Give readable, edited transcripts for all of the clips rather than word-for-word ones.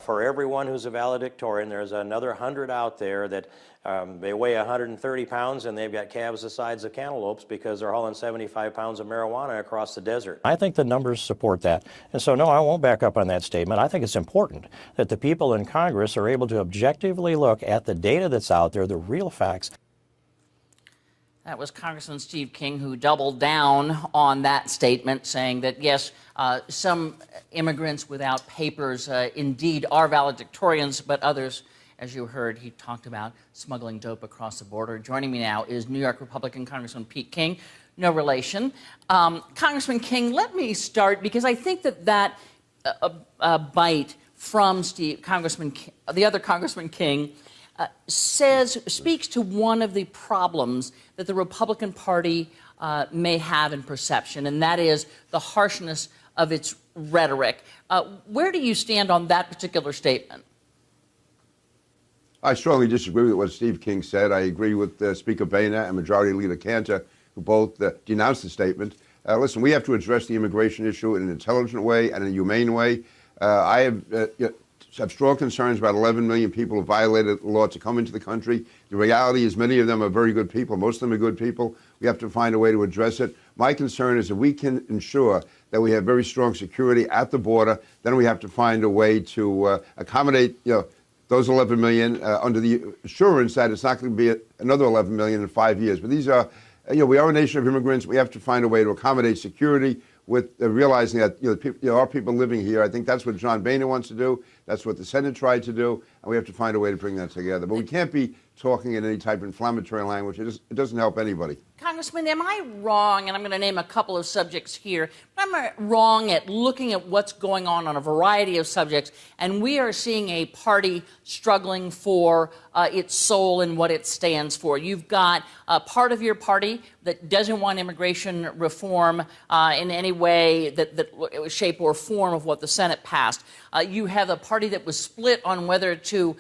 For everyone who's a valedictorian, there's another 100 out there that they weigh 130 pounds and they've got calves the size of cantaloupes because they're hauling 75 pounds of marijuana across the desert. I think the numbers support that. And so, no, I won't back up on that statement. I think it's important that the people in Congress are able to objectively look at the data that's out there, the real facts. That was Congressman Steve King, who doubled down on that statement, saying that, yes, some immigrants without papers indeed are valedictorians, but others, as you heard, he talked about smuggling dope across the border. Joining me now is New York Republican Congressman Pete King. No relation. Congressman King, let me start, because I think that bite from the other Congressman King, speaks to one of the problems that the Republican Party may have in perception, and that is the harshness of its rhetoric. Where do you stand on that particular statement? I strongly disagree with what Steve King said. I agree with Speaker Boehner and Majority Leader Cantor, who both denounced the statement. Listen, we have to address the immigration issue in an intelligent way and in a humane way. I have strong concerns about 11 million people who violated the law to come into the country. The reality is many of them are very good people. Most of them are good people. We have to find a way to address it. My concern is that we can ensure that we have very strong security at the border. Then we have to find a way to accommodate those 11 million under the assurance that it's not going to be another 11 million in 5 years. But these are, we are a nation of immigrants. We have to find a way to accommodate security with realizing that there are people living here. I think that's what John Boehner wants to do. That's what the Senate tried to do, and we have to find a way to bring that together. But we can't be talking in any type of inflammatory language. It doesn't help anybody. Congressman, am I wrong, and I'm going to name a couple of subjects here, but am I wrong at looking at what's going on a variety of subjects, and we are seeing a party struggling for its soul and what it stands for? You've got a part of your party that doesn't want immigration reform in any way, that shape or form of what the Senate passed. You have a party that was split on whether to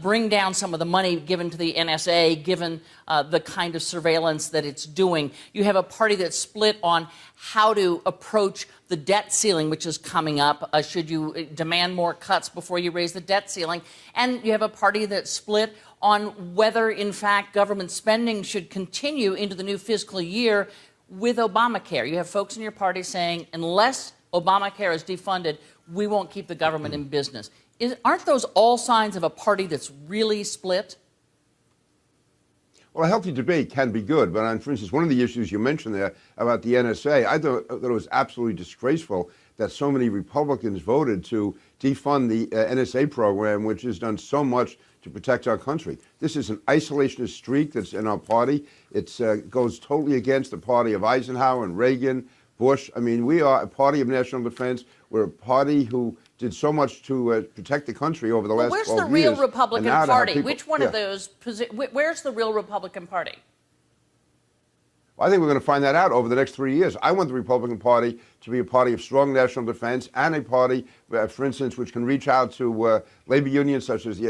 bring down some of the money given to the NSA, given the kind of surveillance that it's doing. You have a party that's split on how to approach the debt ceiling, which is coming up. Should you demand more cuts before you raise the debt ceiling? And you have a party that's split on whether, in fact, government spending should continue into the new fiscal year with Obamacare. You have folks in your party saying, unless Obamacare is defunded, we won't keep the government in business. Aren't those all signs of a party that's really split? Well, a healthy debate can be good, but for instance, one of the issues you mentioned there about the NSA, I thought it was absolutely disgraceful that so many Republicans voted to defund the NSA program, which has done so much to protect our country. This is an isolationist streak that's in our party. It goes totally against the party of Eisenhower and Reagan, Bush. I mean, we are a party of national defense. We're a party who did so much to protect the country over the last 12 years. Where's the real Republican Party? Which one of those? Where's the real Republican Party? Well, I think we're going to find that out over the next 3 years. I want the Republican Party to be a party of strong national defense and a party, for instance, which can reach out to labor unions such as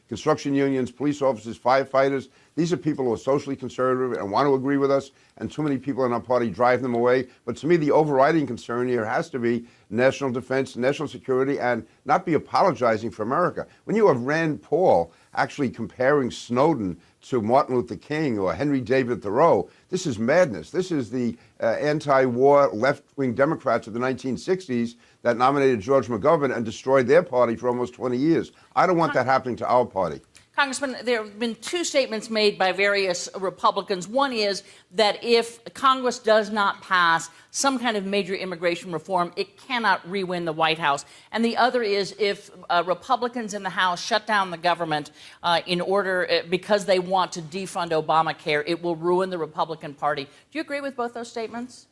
construction unions, police officers, firefighters. These are people who are socially conservative and want to agree with us, and too many people in our party drive them away. But to me, the overriding concern here has to be national defense, national security, and not be apologizing for America. When you have Rand Paul actually comparing Snowden to Martin Luther King or Henry David Thoreau, this is madness. This is the anti-war left-wing Democrats of the 1960s that nominated George McGovern and destroyed their party for almost 20 years. I don't want that happening to our party. Congressman, there have been two statements made by various Republicans. One is that if Congress does not pass some kind of major immigration reform, it cannot re-win the White House. And the other is if Republicans in the House shut down the government because they want to defund Obamacare, it will ruin the Republican Party. Do you agree with both those statements?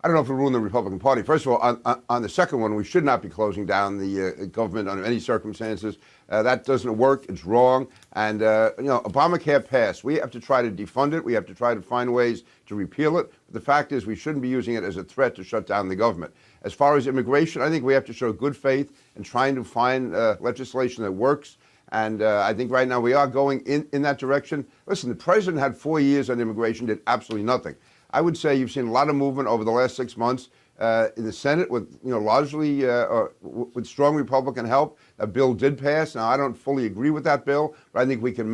I don't know if it'll ruin the Republican Party. First of all, on the second one, we should not be closing down the government under any circumstances. That doesn't work. It's wrong. And, Obamacare passed. We have to try to defund it. We have to try to find ways to repeal it. But the fact is we shouldn't be using it as a threat to shut down the government. As far as immigration, I think we have to show good faith in trying to find legislation that works. And I think right now we are going in that direction. Listen, the president had 4 years on immigration, did absolutely nothing. I would say you've seen a lot of movement over the last 6 months. in the Senate with, largely with strong Republican help. A bill did pass. Now, I don't fully agree with that bill, but I think we can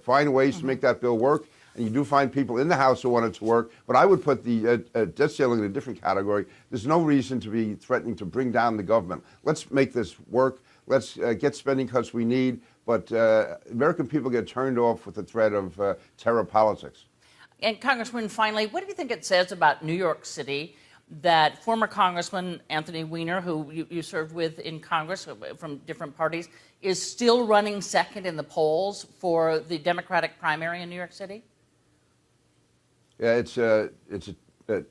find ways to make that bill work. And you do find people in the House who want it to work. But I would put the debt ceiling in a different category. There's no reason to be threatening to bring down the government. Let's make this work. Let's get spending cuts we need. But American people get turned off with the threat of terror politics. And Congressman, finally, what do you think it says about New York City that former Congressman Anthony Weiner, who you served with in Congress from different parties, is still running second in the polls for the Democratic primary in New York City? Yeah, it's a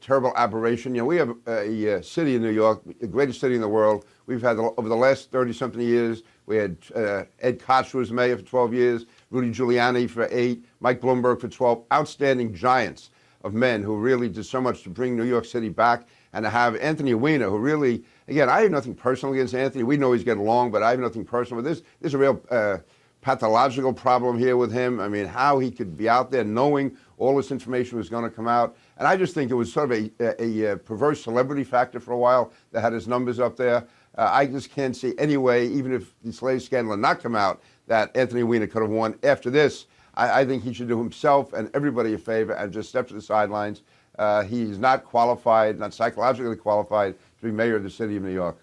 terrible aberration. We have a city in New York, the greatest city in the world. We've had, over the last 30-something years, we had Ed Koch, who was mayor for 12 years, Rudy Giuliani for 8, Mike Bloomberg for 12, outstanding giants of men who really did so much to bring New York City back, and to have Anthony Weiner, who really, again, I have nothing personal against Anthony. We always get along, but I have nothing personal. But there's a real pathological problem here with him. I mean, how he could be out there knowing all this information was going to come out. And I just think it was sort of a perverse celebrity factor for a while that had his numbers up there. I just can't see any way, even if the slave scandal had not come out, that Anthony Weiner could have won. After this, I think he should do himself and everybody a favor and just step to the sidelines. He's not qualified, not psychologically qualified, to be mayor of the city of New York.